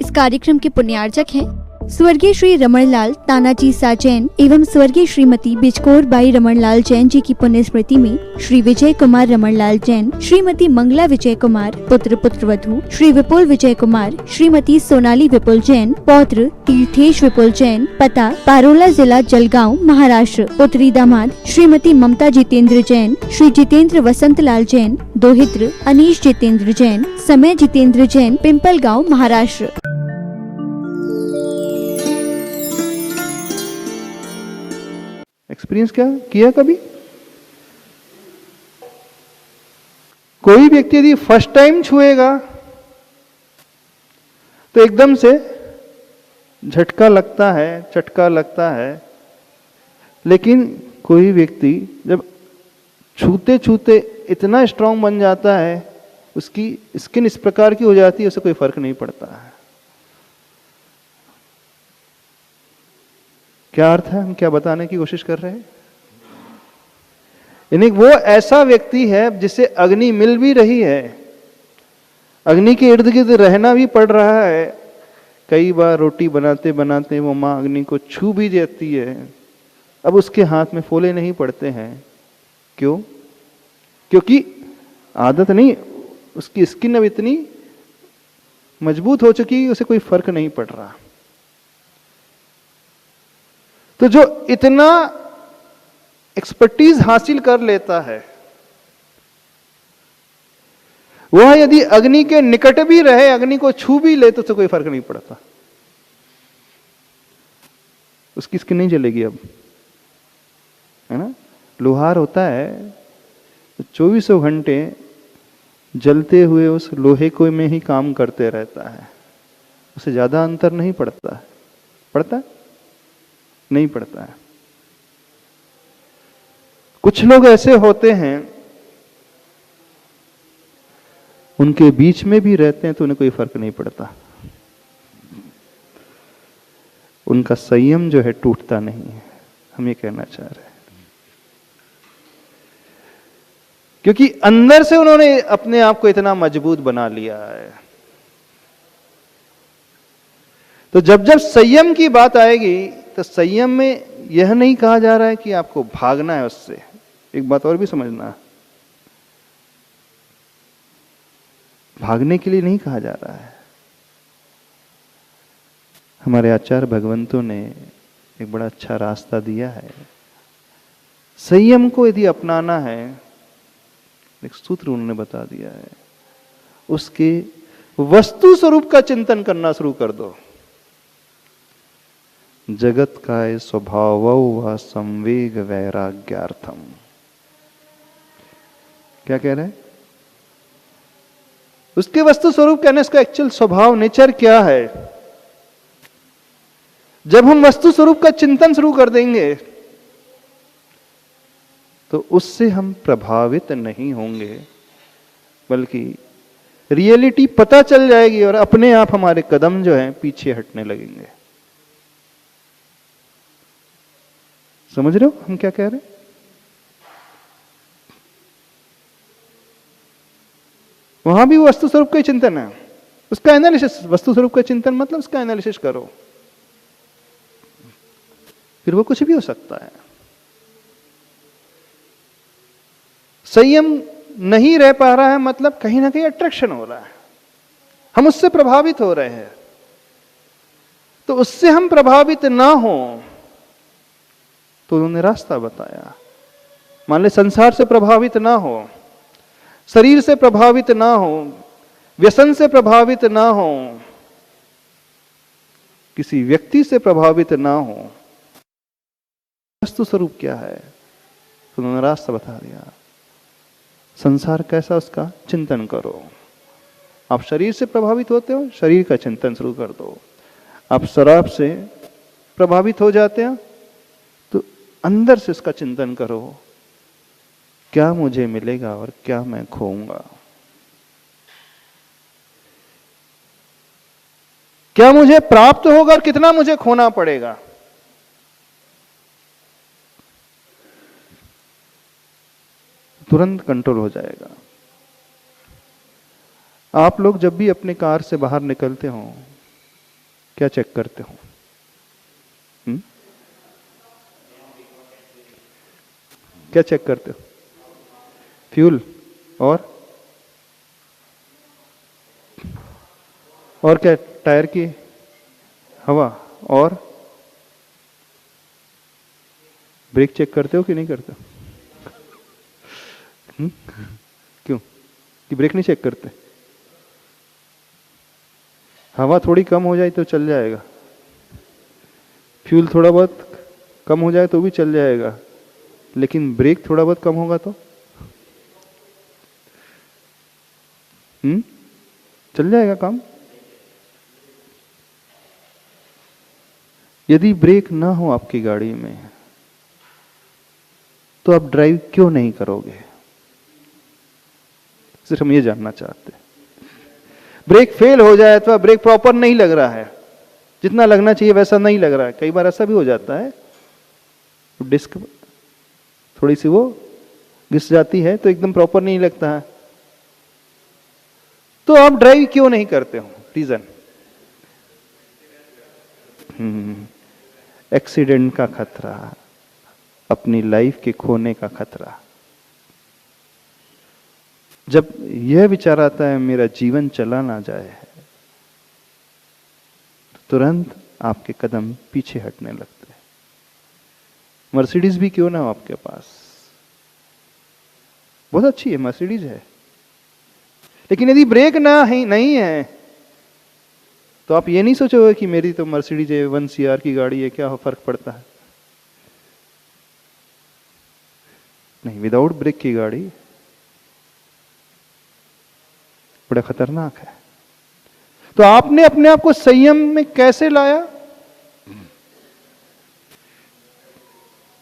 इस कार्यक्रम के पुण्यार्चक हैं स्वर्गीय श्री रमणलाल तानाजी सा जैन एवं स्वर्गीय श्रीमती बिजकोर बाई रमणलाल जैन जी की पुण्य स्मृति में श्री विजय कुमार रमणलाल जैन, श्रीमती मंगला विजय कुमार, पुत्र पुत्रवधू श्री विपुल विजय कुमार, श्रीमती सोनाली विपुल जैन, पौत्र तीर्थेश विपुल जैन, पता पारोला जिला जलगांव महाराष्ट्र, पुत्री दामाद श्रीमती ममता जितेंद्र जैन, श्री जितेंद्र वसंतलाल जैन, दोहित्र अनीश जितेंद्र जैन, समय जितेंद्र जैन, पिंपलगांव महाराष्ट्र। एक्सपीरियंस क्या किया कभी? कोई व्यक्ति यदि फर्स्ट टाइम छुएगा तो एकदम से झटका लगता है, चटका लगता है, लेकिन कोई व्यक्ति जब छूते छूते इतना स्ट्रांग बन जाता है, उसकी स्किन इस प्रकार की हो जाती है, उसे कोई फर्क नहीं पड़ता है। क्या अर्थ है? हम क्या बताने की कोशिश कर रहे हैं? यानी वो ऐसा व्यक्ति है जिसे अग्नि मिल भी रही है, अग्नि के इर्द गिर्द रहना भी पड़ रहा है। कई बार रोटी बनाते बनाते वो माँ अग्नि को छू भी जाती है, अब उसके हाथ में फोले नहीं पड़ते हैं। क्यों? क्योंकि आदत नहीं, उसकी स्किन अब इतनी मजबूत हो चुकी, उसे कोई फर्क नहीं पड़ रहा। तो जो इतना एक्सपर्टीज हासिल कर लेता है, वह यदि अग्नि के निकट भी रहे, अग्नि को छू भी ले, तो उसे कोई फर्क नहीं पड़ता, उसकी स्किन नहीं जलेगी अब, है ना। लोहार होता है तो 24 घंटे जलते हुए उस लोहे को में ही काम करते रहता है, उसे ज्यादा अंतर नहीं पड़ता। पड़ता है? नहीं पड़ता है। कुछ लोग ऐसे होते हैं, उनके बीच में भी रहते हैं तो उन्हें कोई फर्क नहीं पड़ता, उनका संयम जो है टूटता नहीं है। हम ये कहना चाह रहे हैं, क्योंकि अंदर से उन्होंने अपने आप को इतना मजबूत बना लिया है। तो जब जब संयम की बात आएगी तो संयम में यह नहीं कहा जा रहा है कि आपको भागना है उससे। एक बात और भी समझना, भागने के लिए नहीं कहा जा रहा है। हमारे आचार्य भगवंतों ने एक बड़ा अच्छा रास्ता दिया है। संयम को यदि अपनाना है, एक सूत्र उन्होंने बता दिया है, उसके वस्तु स्वरूप का चिंतन करना शुरू कर दो। जगत काय स्वभाव व संवेग वैराग्यार्थम। क्या कह रहे हैं? उसके वस्तु स्वरूप कहने, उसका एक्चुअल स्वभाव, नेचर क्या है। जब हम वस्तु स्वरूप का चिंतन शुरू कर देंगे तो उससे हम प्रभावित नहीं होंगे, बल्कि रियलिटी पता चल जाएगी और अपने आप हमारे कदम जो हैं पीछे हटने लगेंगे। समझ रहे हो हम क्या कह रहे हैं? वहां भी वस्तु स्वरूप का चिंतन है, उसका एनालिसिस। वस्तु स्वरूप का चिंतन मतलब उसका एनालिसिस करो, फिर वो कुछ भी हो सकता है। संयम नहीं रह पा रहा है मतलब कहीं ना कहीं अट्रैक्शन हो रहा है, हम उससे प्रभावित हो रहे हैं। तो उससे हम प्रभावित ना हो तो उन्होंने रास्ता बताया। मान ले संसार से प्रभावित ना हो, शरीर से प्रभावित ना हो, व्यसन से प्रभावित ना हो, किसी व्यक्ति से प्रभावित ना हो, वस्तु स्वरूप क्या है तो उन्होंने रास्ता बता दिया। संसार कैसा, उसका चिंतन करो। आप शरीर से प्रभावित होते हो, शरीर का चिंतन शुरू कर दो। आप शराब से प्रभावित हो जाते हैं तो अंदर से उसका चिंतन करो, क्या मुझे मिलेगा और क्या मैं खोऊंगा, क्या मुझे प्राप्त होगा और कितना मुझे खोना पड़ेगा। तुरंत कंट्रोल हो जाएगा। आप लोग जब भी अपने कार से बाहर निकलते हो क्या चेक करते हो? क्या चेक करते हो? फ्यूल और क्या? टायर की हवा और ब्रेक चेक करते हो कि नहीं करते हो? क्यों? कि ब्रेक नहीं चेक करते? हवा थोड़ी कम हो जाए तो चल जाएगा, फ्यूल थोड़ा बहुत कम हो जाए तो भी चल जाएगा, लेकिन ब्रेक थोड़ा बहुत कम होगा तो चल जाएगा काम। यदि ब्रेक ना हो आपकी गाड़ी में तो आप ड्राइव क्यों नहीं करोगे? सिर्फ हम ये जानना चाहते हैं। ब्रेक फेल हो जाए अथवा ब्रेक प्रॉपर नहीं लग रहा है, जितना लगना चाहिए वैसा नहीं लग रहा है, कई बार ऐसा भी हो जाता है, डिस्क थोड़ी सी वो घिस जाती है तो एकदम प्रॉपर नहीं लगता है, तो आप ड्राइव क्यों नहीं करते हो? रीजन एक्सीडेंट का खतरा, अपनी लाइफ के खोने का खतरा। जब यह विचार आता है मेरा जीवन चला ना जाए, तो तुरंत आपके कदम पीछे हटने लगते हैं। मर्सिडीज भी क्यों ना हो आपके पास, बहुत अच्छी है मर्सिडीज है, लेकिन यदि ब्रेक नहीं है तो आप ये नहीं सोचोगे कि मेरी तो मर्सिडीज है, 1 CR की गाड़ी है, क्या फर्क पड़ता है? नहीं, विदाउट ब्रेक की गाड़ी बड़ा खतरनाक है। तो आपने अपने आप को संयम में कैसे लाया?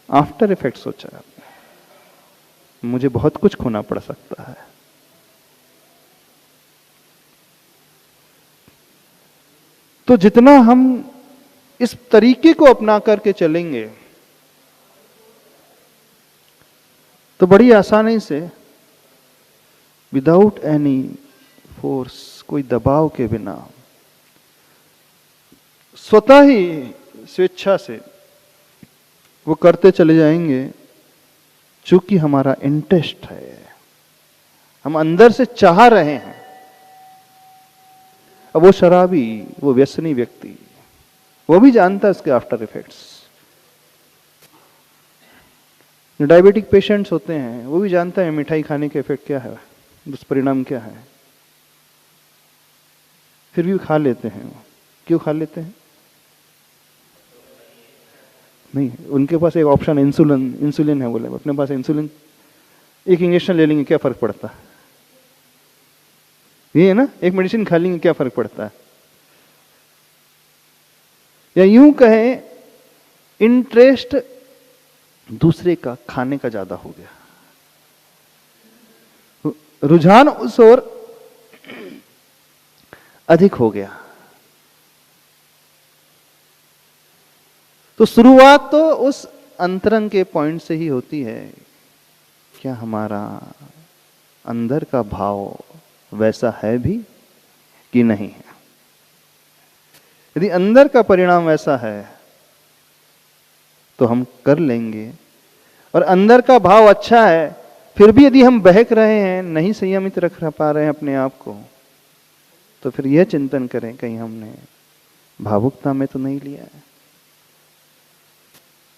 आफ्टर इफेक्ट सोचा आपने, मुझे बहुत कुछ खोना पड़ सकता है। तो जितना हम इस तरीके को अपना करके चलेंगे तो बड़ी आसानी से, विदाउट एनी फोर्स, कोई दबाव के बिना, स्वतः ही स्वेच्छा से वो करते चले जाएंगे, चूंकि हमारा इंटरेस्ट है, हम अंदर से चाह रहे हैं। अब वो शराबी, वो व्यसनी व्यक्ति, वो भी जानता है इसके आफ्टर इफेक्ट्स। डायबिटिक पेशेंट्स होते हैं, वो भी जानता है मिठाई खाने के इफेक्ट क्या है, दुष्परिणाम क्या है, फिर भी खा लेते हैं। क्यों खा लेते हैं? नहीं, उनके पास एक ऑप्शन इंसुलिन है, बोले अपने पास इंसुलिन, एक इंजेक्शन ले लेंगे क्या फर्क पड़ता है, ये है ना, एक मेडिसिन खा लेंगे क्या फर्क पड़ता है। या यूं कहें, इंटरेस्ट दूसरे का खाने का ज्यादा हो गया, रुझान उस ओर अधिक हो गया। तो शुरुआत तो उस अंतरंग के पॉइंट से ही होती है, क्या हमारा अंदर का भाव वैसा है भी कि नहीं है। यदि अंदर का परिणाम वैसा है तो हम कर लेंगे, और अंदर का भाव अच्छा है, फिर भी यदि हम बहक रहे हैं, नहीं संयमित रख पा रहे हैं अपने आप को, तो फिर यह चिंतन करें कहीं हमने भावुकता में तो नहीं लिया है,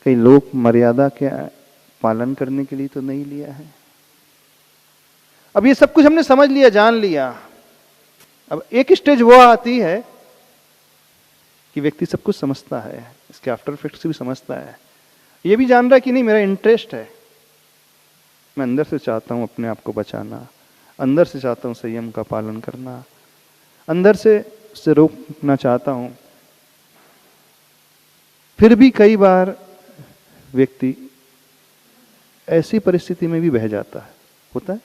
कहीं लोक मर्यादा के पालन करने के लिए तो नहीं लिया है। अब ये सब कुछ हमने समझ लिया, जान लिया। अब एक स्टेज वो आती है कि व्यक्ति सब कुछ समझता है, इसके आफ्टर इफेक्ट्स भी समझता है, ये भी जान रहा है कि नहीं मेरा इंटरेस्ट है, मैं अंदर से चाहता हूं अपने आप को बचाना, अंदर से चाहता हूं संयम का पालन करना, अंदर से उससे रोकना चाहता हूं। फिर भी कई बार व्यक्ति ऐसी परिस्थिति में भी बह जाता है, होता है।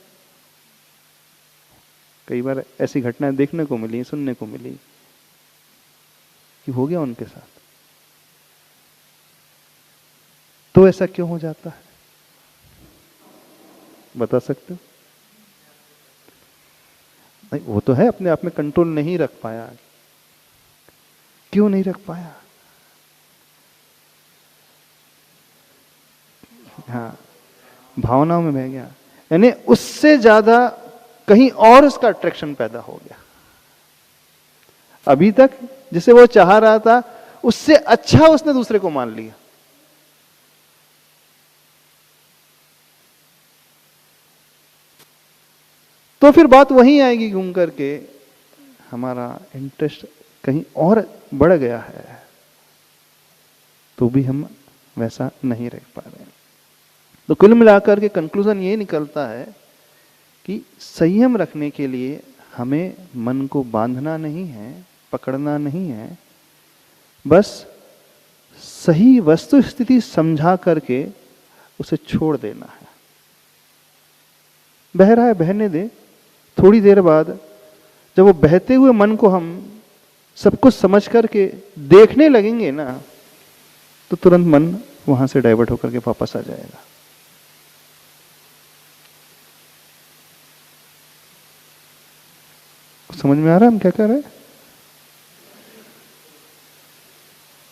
कई बार ऐसी घटनाएं देखने को मिली, सुनने को मिली कि हो गया उनके साथ। तो ऐसा क्यों हो जाता है, बता सकते हो? नहीं, वो तो है अपने आप में कंट्रोल नहीं रख पाया, क्यों नहीं रख पाया? हाँ, भावनाओं में बह गया, यानी उससे ज्यादा कहीं और उसका अट्रैक्शन पैदा हो गया। अभी तक जिसे वो चाह रहा था उससे अच्छा उसने दूसरे को मान लिया। तो फिर बात वहीं आएगी घूम करके, हमारा इंटरेस्ट कहीं और बढ़ गया है, तो भी हम वैसा नहीं रख पा रहे हैं। तो कुल मिलाकर के कंक्लूजन ये निकलता है कि संयम रखने के लिए हमें मन को बांधना नहीं है, पकड़ना नहीं है, बस सही वस्तु स्थिति समझा करके उसे छोड़ देना है। बह रहा है, बहने दे। थोड़ी देर बाद जब वो बहते हुए मन को हम सब कुछ समझ करके देखने लगेंगे ना, तो तुरंत मन वहां से डाइवर्ट होकर के वापस आ जाएगा। समझ में आ रहा है हम क्या कर रहे हैं?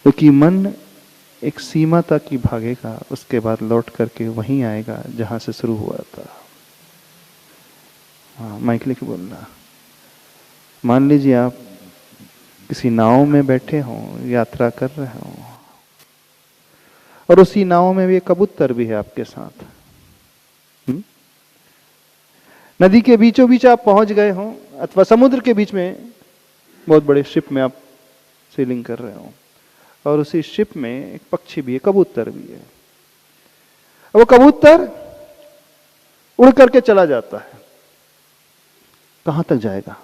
क्योंकि मन एक सीमा तक ही भागेगा, उसके बाद लौट करके वहीं आएगा जहां से शुरू हुआ था। हाँ, माइक लेके बोलना। मान लीजिए आप किसी नाव में बैठे हों, यात्रा कर रहे हों, और उसी नाव में भी एक कबूतर भी है आपके साथ। नदी के बीचों बीच आप पहुंच गए हों, अथवा समुद्र के बीच में बहुत बड़े शिप में आप सेलिंग कर रहे हो, और उसी शिप में एक पक्षी भी है, कबूतर भी है। वो कबूतर उड़ करके चला जाता है। कहां तक जाएगा?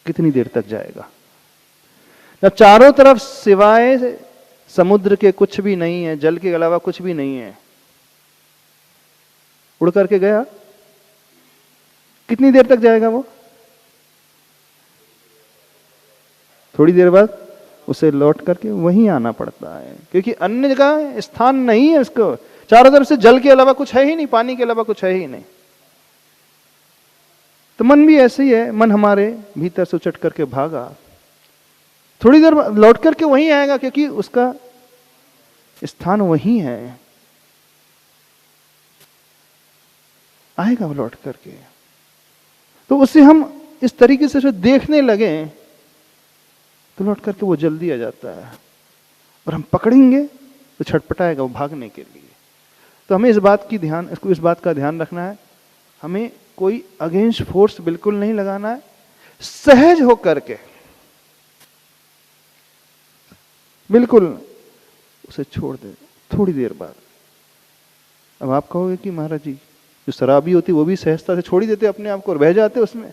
कितनी देर तक जाएगा? जब चारों तरफ सिवाय समुद्र के कुछ भी नहीं है, जल के अलावा कुछ भी नहीं है, उड़ करके गया, कितनी देर तक जाएगा वो? थोड़ी देर बाद उसे लौट करके वहीं आना पड़ता है, क्योंकि अन्य जगह स्थान नहीं है उसको। चारों तरफ से जल के अलावा कुछ है ही नहीं, पानी के अलावा कुछ है ही नहीं। तो मन भी ऐसे ही है, मन हमारे भीतर से उचट करके भागा, थोड़ी देर लौट करके वहीं आएगा, क्योंकि उसका स्थान वहीं है। आएगा वो लौट करके। तो उसे हम इस तरीके से देखने लगे तो लौट करके वो जल्दी आ जाता है, और हम पकड़ेंगे तो छटपटाएगा वो भागने के लिए। तो हमें इस बात का ध्यान रखना है, हमें कोई अगेंस्ट फोर्स बिल्कुल नहीं लगाना है, सहज होकर के बिल्कुल उसे छोड़ दे थोड़ी देर बाद। अब आप कहोगे कि महाराज जी, जो शराबी होती वो भी सहजता से छोड़ ही देते अपने आप को और बह जाते उसमें।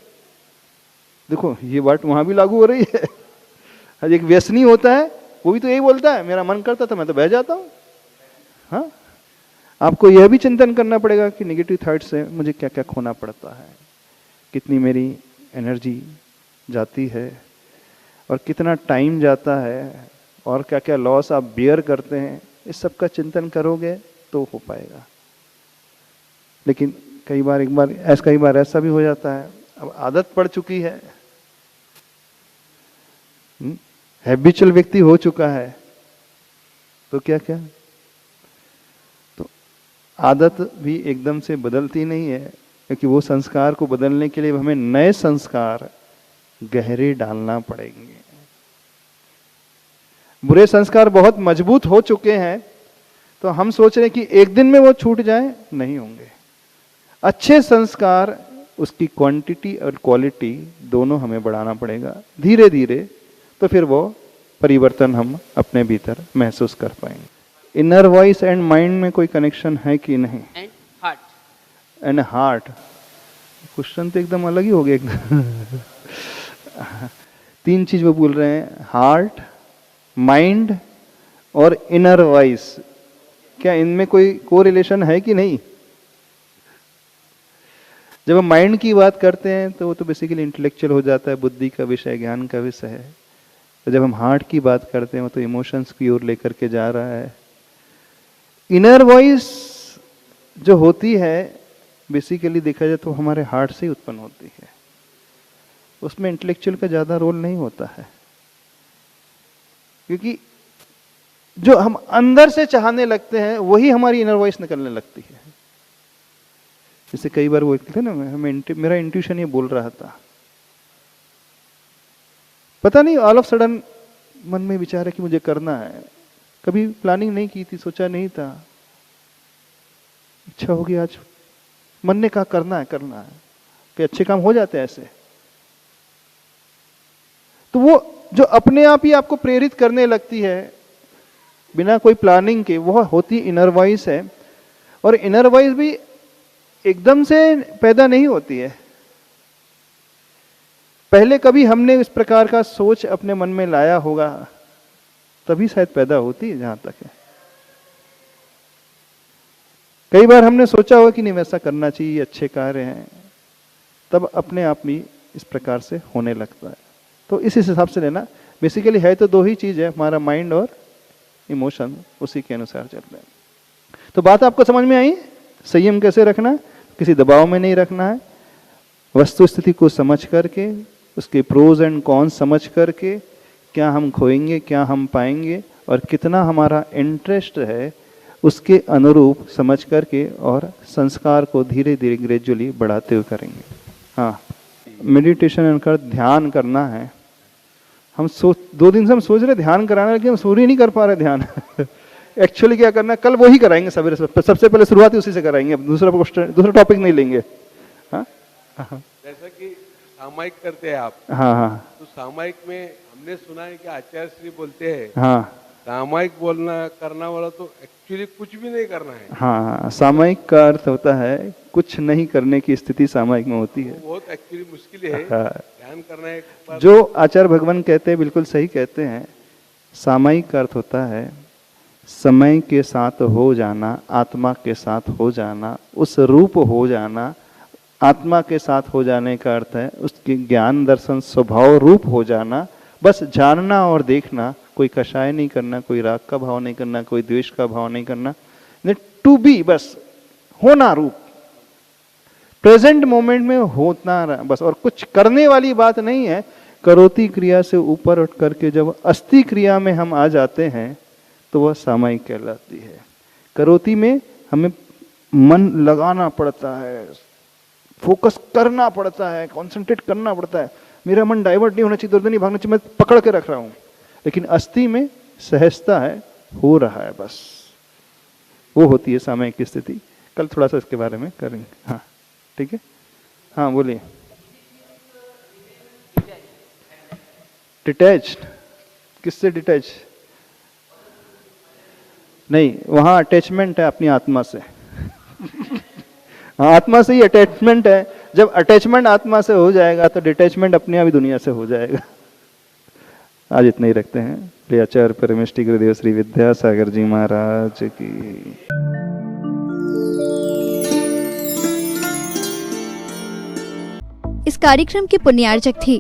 देखो ये बात वहां भी लागू हो रही है। एक व्यसनी होता है, वो भी तो यही बोलता है, मेरा मन करता था मैं तो बह जाता हूं। हाँ, आपको यह भी चिंतन करना पड़ेगा कि नेगेटिव थॉट से मुझे क्या क्या खोना पड़ता है, कितनी मेरी एनर्जी जाती है, और कितना टाइम जाता है, और क्या क्या लॉस आप बियर करते हैं। इस सब का चिंतन करोगे तो हो पाएगा। लेकिन कई बार ऐसा भी हो जाता है, अब आदत पड़ चुकी है, हैबिचुअल व्यक्ति हो चुका है, तो क्या तो आदत भी एकदम से बदलती नहीं है, क्योंकि वो संस्कार को बदलने के लिए हमें नए संस्कार गहरे डालना पड़ेंगे। बुरे संस्कार बहुत मजबूत हो चुके हैं, तो हम सोच रहे हैं कि एक दिन में वो छूट जाए, नहीं होंगे। अच्छे संस्कार, उसकी क्वांटिटी और क्वालिटी दोनों हमें बढ़ाना पड़ेगा धीरे धीरे, तो फिर वो परिवर्तन हम अपने भीतर महसूस कर पाएंगे। इनर वॉइस एंड माइंड में कोई कनेक्शन है कि नहीं? एंड हार्ट क्वेश्चन तो एकदम अलग ही हो गया एकदम। 3 चीज वो बोल रहे हैं, हार्ट, माइंड और इनर वॉइस। क्या इनमें कोई कोरिलेशन है कि नहीं? जब हम माइंड की बात करते हैं तो वो तो बेसिकली इंटेलेक्चुअल हो जाता है, बुद्धि का विषय, ज्ञान का विषय है। तो जब हम हार्ट की बात करते हैं वो तो इमोशंस की ओर लेकर के जा रहा है। इनर वॉइस जो होती है बेसिकली देखा जाए तो हमारे हार्ट से ही उत्पन्न होती है, उसमें इंटेलेक्चुअल का ज्यादा रोल नहीं होता है। क्योंकि जो हम अंदर से चाहने लगते हैं वही हमारी इनर वॉइस निकलने लगती है। जैसे कई बार वो कहते हैं ना, मेरा इंट्यूशन ये बोल रहा था, पता नहीं ऑल ऑफ सडन मन में विचार है कि मुझे करना है, कभी प्लानिंग नहीं की थी, सोचा नहीं था, इच्छा होगी आज, मन ने कहा करना है कि अच्छे काम हो जाते हैं ऐसे। तो वो जो अपने आप ही आपको प्रेरित करने लगती है बिना कोई प्लानिंग के, वह होती इनर वॉइस है। और इनर वॉइस भी एकदम से पैदा नहीं होती है, पहले कभी हमने इस प्रकार का सोच अपने मन में लाया होगा तभी शायद पैदा होती है, जहां तक है। कई बार हमने सोचा होगा कि नहीं वैसा करना चाहिए, अच्छे कार्य हैं, तब अपने आप भी इस प्रकार से होने लगता है। तो इस हिसाब से लेना, बेसिकली है तो दो ही चीज है, हमारा माइंड और इमोशन, उसी के अनुसार चलते हैं। तो बात आपको समझ में आई, संयम कैसे रखना, किसी दबाव में नहीं रखना है, वस्तु स्थिति को समझ करके, उसके प्रोज एंड कॉन्स समझ करके, क्या हम खोएंगे क्या हम पाएंगे और कितना हमारा इंटरेस्ट है उसके अनुरूप समझ करके, और संस्कार को धीरे धीरे ग्रेजुअली बढ़ाते हुए करेंगे। हाँ, मेडिटेशन कर ध्यान करना है। हम 2 दिन से हम सोच रहे ध्यान कराना, लेकिन हम सूर्य नहीं कर पा रहे ध्यान। एक्चुअली क्या करना है, कल वो ही कराएंगे सवेरे, सबसे पहले शुरुआत ही उसी से कराएंगे, दूसरा टॉपिक नहीं लेंगे। हाँ, जैसा कि सामायिक करते हैं आप, हाँ, तो सामायिक में हमने सुना है कि आचार्य श्री बोलते हैं, हाँ, सामायिक बोलना करना वाला तो एक्चुअली कुछ भी नहीं करना है। हाँ, सामायिक का अर्थ होता है कुछ नहीं करने की स्थिति सामायिक में होती है। बहुत एक्चुअली मुश्किल है। हाँ, ध्यान करना है जो आचार्य भगवान कहते हैं बिल्कुल सही कहते हैं। सामायिक का अर्थ होता है समय के साथ हो जाना, आत्मा के साथ हो जाना, उस रूप हो जाना। आत्मा के साथ हो जाने का अर्थ है उसके ज्ञान दर्शन स्वभाव रूप हो जाना, बस जानना और देखना, कोई कषाय नहीं करना, कोई राग का भाव नहीं करना, कोई द्वेष का भाव नहीं करना, टू बी, बस होना रूप, प्रेजेंट मोमेंट में होना बस, और कुछ करने वाली बात नहीं है। करोति क्रिया से ऊपर उठ करके जब अस्थि क्रिया में हम आ जाते हैं तो वह सामायिक कहलाती है। करोति में हमें मन लगाना पड़ता है, फोकस करना पड़ता है, कंसंट्रेट करना पड़ता है, मेरा मन डाइवर्ट नहीं होना चाहिए, इधर नहीं भागना चाहिए, मैं पकड़ के रख रहा हूं। लेकिन अस्थि में सहजता है, हो रहा है, बस वो होती है सामायिक की स्थिति। कल थोड़ा सा इसके बारे में करेंगे। हाँ, ठीक है। हाँ, बोलिए। डिटैच्ड, किससे डिटैच? नहीं, वहां अटैचमेंट है अपनी आत्मा से। हाँ, आत्मा से ही अटैचमेंट है। जब अटैचमेंट आत्मा से हो जाएगा तो डिटैचमेंट अपने आप ही दुनिया से हो जाएगा। आज इतना ही रखते हैं। प्रिय आचार्य परमेष्टि गुरुदेव श्री विद्यासागर जी महाराज की। इस कार्यक्रम के पुण्यार्चक थे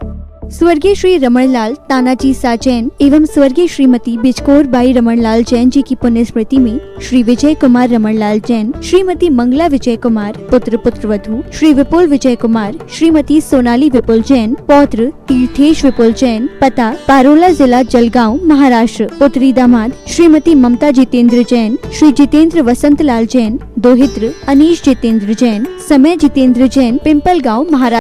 स्वर्गीय श्री रमणलाल तानाजी साजैन एवं स्वर्गीय श्रीमती बिचकोर बाई रमणलाल जैन जी की पुण्य स्मृति में श्री विजय कुमार रमणलाल जैन, श्रीमती मंगला विजय कुमार, पुत्र पुत्रवधू श्री विपुल विजय कुमार, श्रीमती सोनाली विपुल जैन, पौत्र तीर्थेश विपुल जैन, पता पारोला जिला जलगांव महाराष्ट्र, पुत्री दामाद श्रीमती ममता जितेंद्र जैन, श्री जितेंद्र वसंत लाल जैन, दोहित्र अनीश जितेंद्र जैन, समय जितेंद्र जैन, पिंपल गाँव महाराष्ट्र।